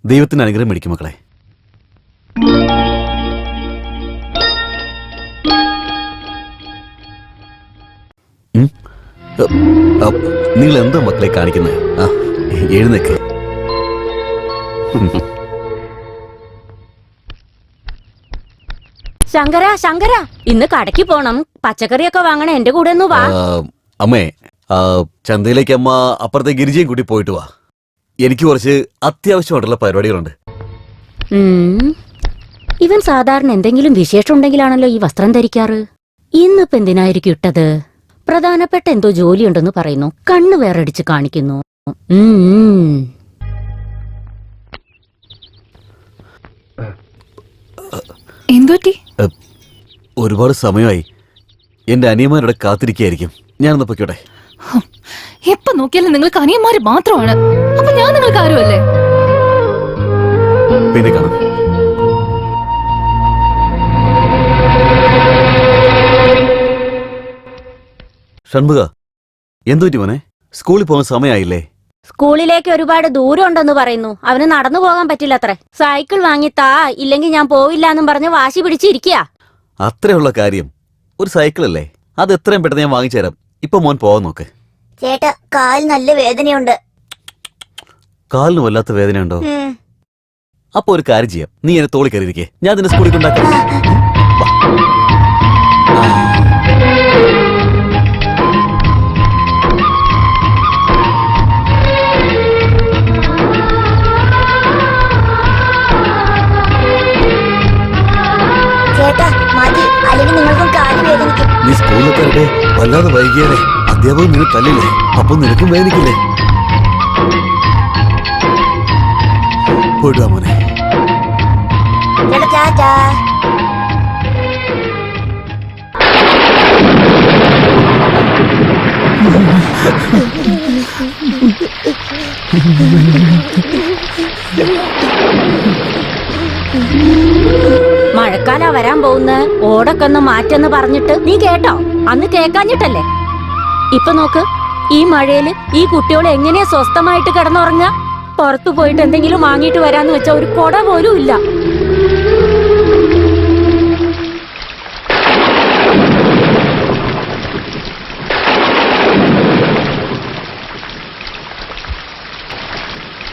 ദൈവത്തിന് അനുഗ്രഹം മേടിക്കും മക്കളെ. നിങ്ങൾ എന്താ മക്കളെ കാണിക്കുന്നത്? എഴുന്നേക്ക്. ശങ്കര ശങ്കര, ഇന്ന് കടയ്ക്ക് പോണം. പച്ചക്കറിയൊക്കെ വാങ്ങണേ, എന്റെ കൂടെ ഒന്ന് വാ. അമ്മേ, ചന്തയിലേക്ക് അമ്മ അപ്പുറത്തെ ഗിരിജയും കൂട്ടി പോയിട്ട് വാ. എനിക്ക് കുറച്ച് അത്യാവശ്യമായിട്ടുള്ള പരിപാടികളുണ്ട്. ഇവൻ സാധാരണ എന്തെങ്കിലും വിശേഷം ഉണ്ടെങ്കിലാണല്ലോ ഈ വസ്ത്രം ധരിക്കാറ്. ഇന്നിപ്പോ എന്തിനായിരിക്കും ഇട്ടത്? പ്രധാനപ്പെട്ട എന്തോ ജോലിയുണ്ടെന്ന് പറയുന്നു. കണ്ണ് വേറടിച്ച് കാണിക്കുന്നു. എന്തുപറ്റി? ഒരുപാട് സമയമായി. എന്റെ അനിയന്മാരുടെ കാത്തിരിക്കായിരിക്കും. ഞാനൊന്ന് പൊയ്ക്കോട്ടെ. എപ്പോ നോക്കിയാലും നിങ്ങൾക്ക് അനിയന്മാര് മാത്രമാണ്. അപ്പൊ ഞാൻ നിങ്ങൾക്ക് ആരുമല്ലേ? പിന്നെ കാണാം. ഷൺമുഖ, എന്തുപറ്റി മോനെ? സ്കൂളിൽ പോകാൻ സമയമായില്ലേ? സ്കൂളിലേക്ക് ഒരുപാട് ദൂരം ഉണ്ടെന്ന് പറയുന്നു. അവന് നടന്നു പോകാൻ പറ്റില്ലത്രേ. സൈക്കിൾ വാങ്ങിത്താ, ഇല്ലെങ്കിൽ ഞാൻ പോവില്ല എന്നും പറഞ്ഞ് വാശി പിടിച്ചിരിക്കുക. അത്രയുള്ള കാര്യം. ഒരു സൈക്കിളല്ലേ, അത് എത്രയും പെട്ടെന്ന് ഞാൻ വാങ്ങിച്ചു തരാം. ഇപ്പൊ മോൻ പോവാൻ നോക്ക്. ചേട്ടാ, കാൽ നല്ല വേദനയുണ്ട്. കാലിന് വല്ലാത്ത വേദനയുണ്ടോ? അപ്പൊ ഒരു കാര്യം ചെയ്യാം, നീ എന്നെ തോളി കയറിയിരിക്കേ, ഞാൻ നിന്നെ സ്കൂളിൽ കൊണ്ടാക്കാം. നീ സ്കൂളിലെത്തരട്ടെ, വല്ലാതെ വൈകിയാലേ അധ്യാപകൻ നിന്നെ തല്ലില്ലേ, അപ്പൊ നിനക്കും വേദനിക്കില്ലേ? പോയിട്ട് വാ മോനെ. മഴക്കാല വരാൻ പോകുന്ന, ഓടൊക്കെ ഒന്ന് മാറ്റെന്ന് പറഞ്ഞിട്ട് നീ കേട്ടോ? അന്ന് കേക്കാഞ്ഞിട്ടല്ലേ. ഇപ്പൊ നോക്ക്, ഈ മഴയില് ഈ കുട്ടികളെ എങ്ങനെയാ സ്വസ്ഥമായിട്ട് കിടന്നുറങ്ങുക? പുറത്തു പോയിട്ട് എന്തെങ്കിലും വാങ്ങിയിട്ട് വരാന്ന് വെച്ചാ ഒരു കൊട പോലും ഇല്ല.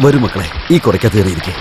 വരും മക്കളെ, ഈ കുടയ്ക്കകത്ത് കയറിയിരിക്കേ.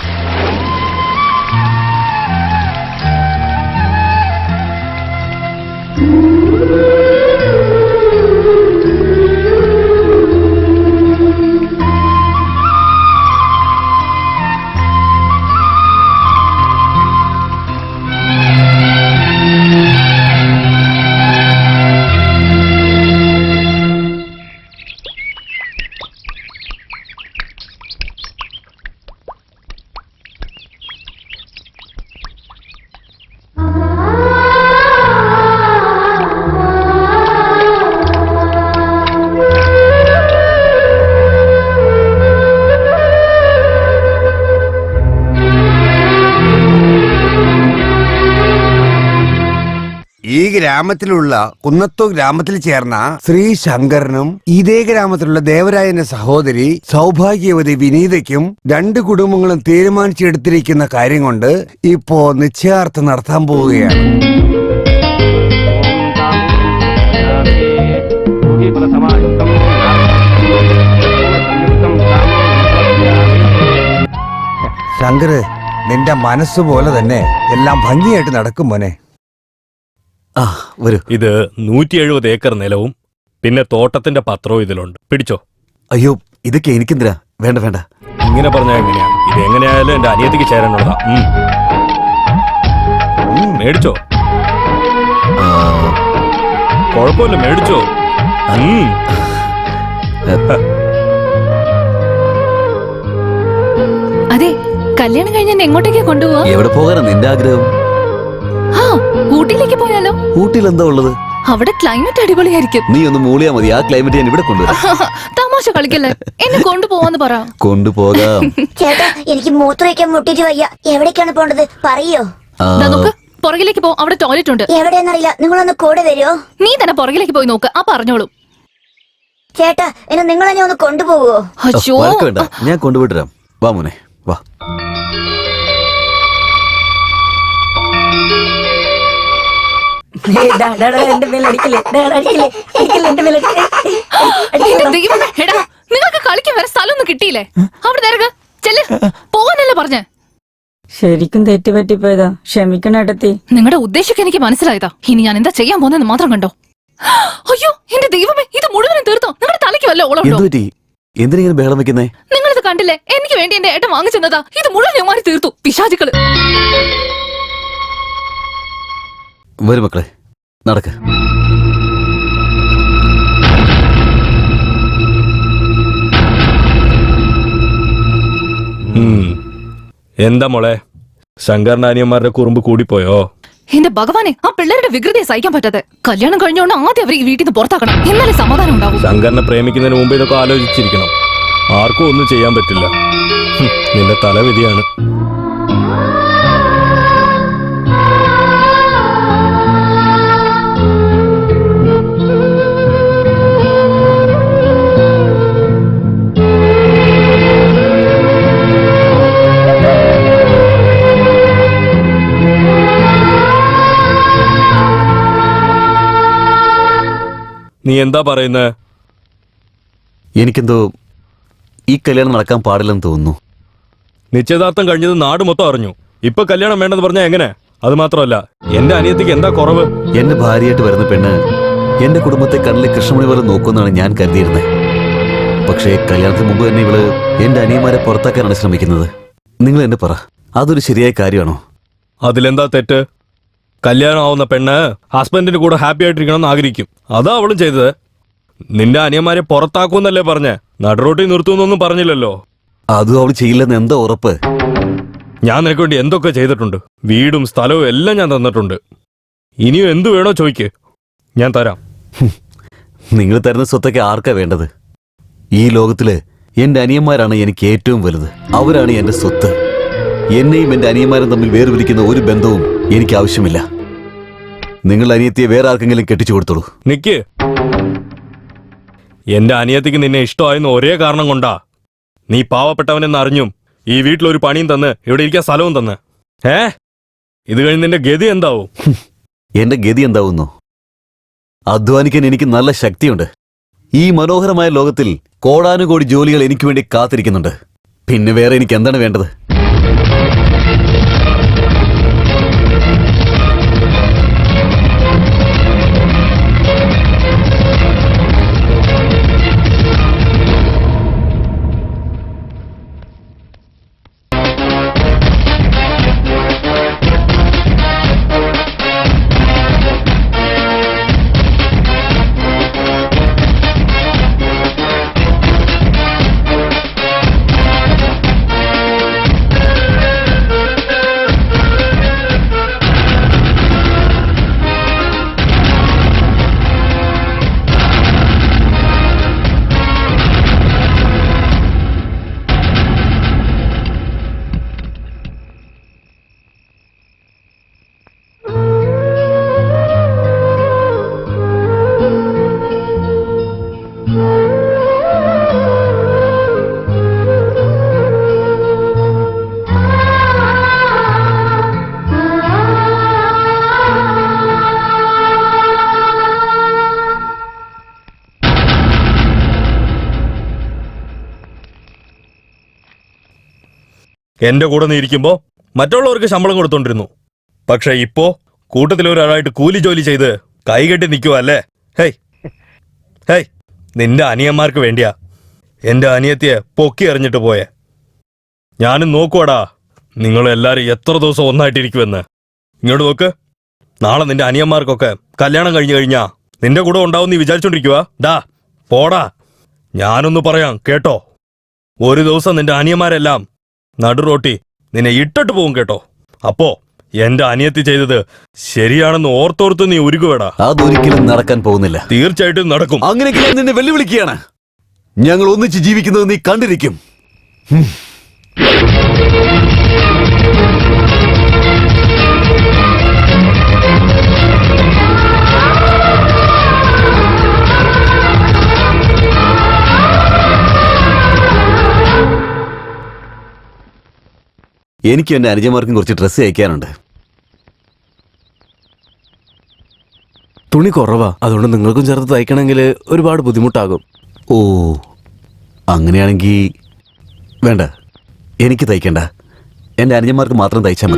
ഈ ഗ്രാമത്തിലുള്ള കുന്നത്തോ ഗ്രാമത്തിൽ ചേർന്ന ശ്രീ ശങ്കരനും ഇതേ ഗ്രാമത്തിലുള്ള ദേവരായന്റെ സഹോദരി സൗഭാഗ്യവതി വിനീതയ്ക്കും രണ്ട് കുടുംബങ്ങളും തീരുമാനിച്ചെടുത്തിരിക്കുന്ന കാര്യം കൊണ്ട് ഇപ്പോ നിശ്ചയാർത്ഥം നടത്താൻ പോവുകയാണ്. ശങ്കര്, നിന്റെ മനസ്സുപോലെ തന്നെ എല്ലാം ഭംഗിയായിട്ട് നടക്കും മോനെ. ഇത് 170 ഏക്കർ നിലവും പിന്നെ തോട്ടത്തിന്റെ പത്രവും ഇതിലുണ്ട്. പിടിച്ചോ. അയ്യോ, ഇതൊക്കെ എനിക്കെന്തിനാ? വേണ്ട വേണ്ട. ഇങ്ങനെ പറഞ്ഞാൽ എങ്ങനെയാ? ഇത് എങ്ങനെയായാലും എന്റെ അനിയത്തിക്ക് ചേരാനുള്ളതാ. മേടിച്ചോ, കുഴപ്പമില്ല, മേടിച്ചോ. അതെ, കല്യാണം കഴിഞ്ഞ എങ്ങോട്ടേക്കാ കൊണ്ടുപോവാ? എവിടെ പോകാനാ നിന്റെ ആഗ്രഹം? ഊട്ടിയിലേക്ക് പോയാലോ? ഊട്ടിയിൽ എന്താ ഉള്ളത്? അവിടെ ക്ലൈമറ്റ് അടിപൊളിയായിരിക്കും. നീ ഒന്ന് മൂളിയാ മതി, ആ ക്ലൈമറ്റ് ഞാൻ ഇവിടെ കൊണ്ടുവരാം. തമാശ കളിക്കല്ലേ, എന്നെ കൊണ്ടുപോവാന്ന് പറ. കൊണ്ടുപോകാം. ചേട്ടാ, എനിക്ക് മൂത്രമൊഴിക്കാൻ മുട്ടിട്ട് വയ്യ. എവിടേക്കാണ് പോണ്ടത് പറയോ? നോക്ക്, പുറകിലേക്ക് പോ, അവിടെ ടോയ്ലറ്റ് ഉണ്ട്. എവിടെയെന്നറിയില്ല, നിങ്ങളൊന്ന് കൂടെ വരുമോ? നീ തന്നെ പുറകിലേക്ക് പോയി നോക്ക്, ആ പറഞ്ഞോളൂ. ചേട്ടാ, എന്നെ നിങ്ങൾ തന്നെ ഒന്ന് കൊണ്ടുപോകുവോ? ഞാൻ കൊണ്ടുപോയിട്ടരാം. വാ മോനെ, വാ. എന്റെ മേലടിക്കല്ലേ, എന്റെ മേലടിക്കല്ലേ. എന്റെ ദൈവമേ, എടാ നിങ്ങൾക്ക് കളിക്കാൻ വരെ സ്ഥലമൊന്നും കിട്ടിയില്ലേ? അവിടെ നേരക്ക് ചെല്ല്, പോകാനല്ലേ പറഞ്ഞേ? ശരിക്കും തെറ്റുപറ്റിപ്പോയതാ, ക്ഷമിക്കണം ഏട്ടത്തി. നിങ്ങളുടെ ഉദ്ദേശമൊക്കെ എനിക്ക് മനസ്സിലായതാ. ഇനി ഞാൻ എന്താ ചെയ്യാൻ പോകുന്നതെന്ന് മാത്രം കണ്ടോ. അയ്യോ എന്റെ ദൈവമേ, ഇത് മുഴുവനും തീർത്തോ? നിങ്ങളുടെ തലയ്ക്ക് വല്ല ഓളമുണ്ടോ? എന്തു പറ്റി? എന്തിനിങ്ങനെ ബഹളം വെക്കുന്നേ? നിങ്ങളിത് കണ്ടില്ലേ? എനിക്ക് വേണ്ടി എന്റെ ഏട്ടൻ വാങ്ങിച്ചെന്നതാ. ഇത് മുഴുവൻ ഞാൻ മാറി തീർത്തു, പിശാചുക്കള്. വരും മക്കളെ, നടക്ക്. എന്താ മോളെ, ശങ്കരനാനിയന്മാരുടെ കുറുമ്പ് കൂടിപ്പോയോ? എന്റെ ഭഗവാനെ, ആ പിള്ളേരുടെ വികൃതിയെ സഹിക്കാൻ പറ്റാതെ. കല്യാണം കഴിഞ്ഞോണ്ട് ആദ്യം അവർ ഈ വീട്ടിൽ നിന്ന് പുറത്താക്കണം, എന്നാലേ സമാധാനം ഉണ്ടാവും. ശങ്കരനെ പ്രേമിക്കുന്നതിന് മുമ്പ് ഇതൊക്കെ ആലോചിച്ചിരിക്കണം. ആർക്കും ഒന്നും ചെയ്യാൻ പറ്റില്ല. നിന്റെ തലവിധിയാണ്. നീ എന്താ പറയുന്നത്? എനിക്കെന്തോ ഈ കല്യാണം നടക്കാൻ പാടില്ലെന്ന് തോന്നുന്നു. നിശ്ചയദാർത്ഥം കഴിഞ്ഞത് നാട് മൊത്തം അറിഞ്ഞു. ഇപ്പൊ കല്യാണം വേണ്ടെന്ന് പറഞ്ഞാൽ എങ്ങനെ? അത് മാത്രമല്ല, എന്റെ അനിയത്തിക്ക് എന്താ കുറവ്? എന്റെ ഭാര്യയായിട്ട് വരുന്ന പെണ്ണ് എന്റെ കുടുംബത്തെ കണ്ണിലെ കൃഷ്ണമണി പോലെ നോക്കുമെന്നാണ് ഞാൻ കരുതിയിരുന്നത്. പക്ഷേ കല്യാണത്തിന് മുമ്പ് തന്നെ ഇവള് എന്റെ അനിയന്മാരെ പുറത്താക്കാനാണ് ശ്രമിക്കുന്നത്. നിങ്ങൾ എന്നെ പറ, അതൊരു ശരിയായ കാര്യമാണോ? അതിലെന്താ തെറ്റ്? കല്യാണം ആവുന്ന പെണ്ണ് ഹസ്ബൻഡിന്റെ കൂടെ ഹാപ്പി ആയിട്ടിരിക്കണമെന്ന് ആഗ്രഹിക്കും. അതാ അവളും ചെയ്തത്. നിന്റെ അനിയന്മാരെ പുറത്താക്കൂന്നല്ലേ പറഞ്ഞേ, നടുറോട്ടി നിർത്തുന്നൊന്നും പറഞ്ഞില്ലല്ലോ. അതും അവൾ ചെയ്യില്ലെന്ന് എന്താ ഉറപ്പ്? ഞാൻ നിനക്ക് വേണ്ടി എന്തൊക്കെ ചെയ്തിട്ടുണ്ട്. വീടും സ്ഥലവും എല്ലാം ഞാൻ തന്നിട്ടുണ്ട്. ഇനിയും എന്തു വേണോ ചോദിക്ക്, ഞാൻ തരാം. നിങ്ങൾ തരുന്ന സ്വത്തൊക്കെ ആർക്കാ വേണ്ടത്? ഈ ലോകത്തില് എന്റെ അനിയന്മാരാണ് എനിക്ക് ഏറ്റവും വലുത്. അവരാണ് എന്റെ സ്വത്ത്. എന്നെയും എന്റെ അനിയന്മാരും തമ്മിൽ വേർപിരിക്കുന്ന ഒരു ബന്ധവും എനിക്ക് ആവശ്യമില്ല. നിങ്ങൾ അനിയത്തിയെ വേറെ ആർക്കെങ്കിലും കെട്ടിച്ചു കൊടുത്തോളൂ. നിക്ക്, എന്റെ അനിയത്തിക്ക് നിന്നെ ഇഷ്ടമായെന്ന് ഒരേ കാരണം കൊണ്ടാ നീ പാവപ്പെട്ടവനെന്ന് അറിഞ്ഞും ഈ വീട്ടിലൊരു പണിയും തന്ന് ഇവിടെ ഇരിക്കാൻ സ്ഥലവും തന്ന്. ഇത് കഴിഞ്ഞ് നിന്റെ ഗതി എന്താവും? എന്റെ ഗതി എന്താവുന്നോ? അധ്വാനിക്കാൻ എനിക്ക് നല്ല ശക്തിയുണ്ട്. ഈ മനോഹരമായ ലോകത്തിൽ കോടാനുകോടി ജോലികൾ എനിക്ക് വേണ്ടി കാത്തിരിക്കുന്നുണ്ട്. പിന്നെ വേറെ എനിക്ക് എന്താണ് വേണ്ടത്? എന്റെ കൂടെ നീ ഇരിക്കുമ്പോ മറ്റുള്ളവർക്ക് ശമ്പളം കൊടുത്തോണ്ടിരുന്നു. പക്ഷെ ഇപ്പോ കൂട്ടത്തിലൊരാളായിട്ട് കൂലി ജോലി ചെയ്ത് കൈകെട്ടി നിൽക്കുവാ അല്ലേ? ഹേയ്, നിന്റെ അനിയന്മാർക്ക് വേണ്ടിയാ എന്റെ അനിയത്തിയെ പൊക്കി എറിഞ്ഞിട്ട് പോയെ. ഞാനും നോക്കുവാടാ നിങ്ങളെല്ലാരും എത്ര ദിവസം ഒന്നായിട്ടിരിക്കുമെന്ന്. ഇങ്ങോട്ട് നോക്ക്, നാളെ നിന്റെ അനിയന്മാർക്കൊക്കെ കല്യാണം കഴിഞ്ഞു കഴിഞ്ഞാ നിന്റെ കൂടെ ഉണ്ടാവും നീ വിചാരിച്ചോണ്ടിരിക്കുവാ? ഡാ പോടാ. ഞാനൊന്ന് പറയാം കേട്ടോ, ഒരു ദിവസം നിന്റെ അനിയന്മാരെല്ലാം നടുറോട്ടി നിന്നെ ഇട്ടിട്ട് പോകും കേട്ടോ. അപ്പോ എന്റെ അനിയത്തി ചെയ്തത് ശരിയാണെന്ന് ഓർത്തോർത്ത് നീ ഉരുകുവേടാ. അതൊരിക്കലും നടക്കാൻ പോകുന്നില്ല. തീർച്ചയായിട്ടും നടക്കും. അങ്ങനെയൊക്കെ ഞാൻ നിന്നെ വെല്ലുവിളിക്കുകയാണ്. ഞങ്ങൾ ഒന്നിച്ച് ജീവിക്കുന്നത് നീ കണ്ടിരിക്കും. എനിക്ക് എന്റെ അനുജന്മാർക്കും കുറച്ച് ഡ്രസ്സ് അയക്കാനുണ്ട്. തുണി കുറവാ, അതുകൊണ്ട് നിങ്ങൾക്കും ചേർത്ത് തയ്ക്കണമെങ്കിൽ ഒരുപാട് ബുദ്ധിമുട്ടാകും. ഓ അങ്ങനെയാണെങ്കിൽ വേണ്ട, എനിക്ക് തയ്ക്കണ്ട. എൻ്റെ അനുജന്മാർക്ക് മാത്രം തയ്ച്ചാൽ മതി.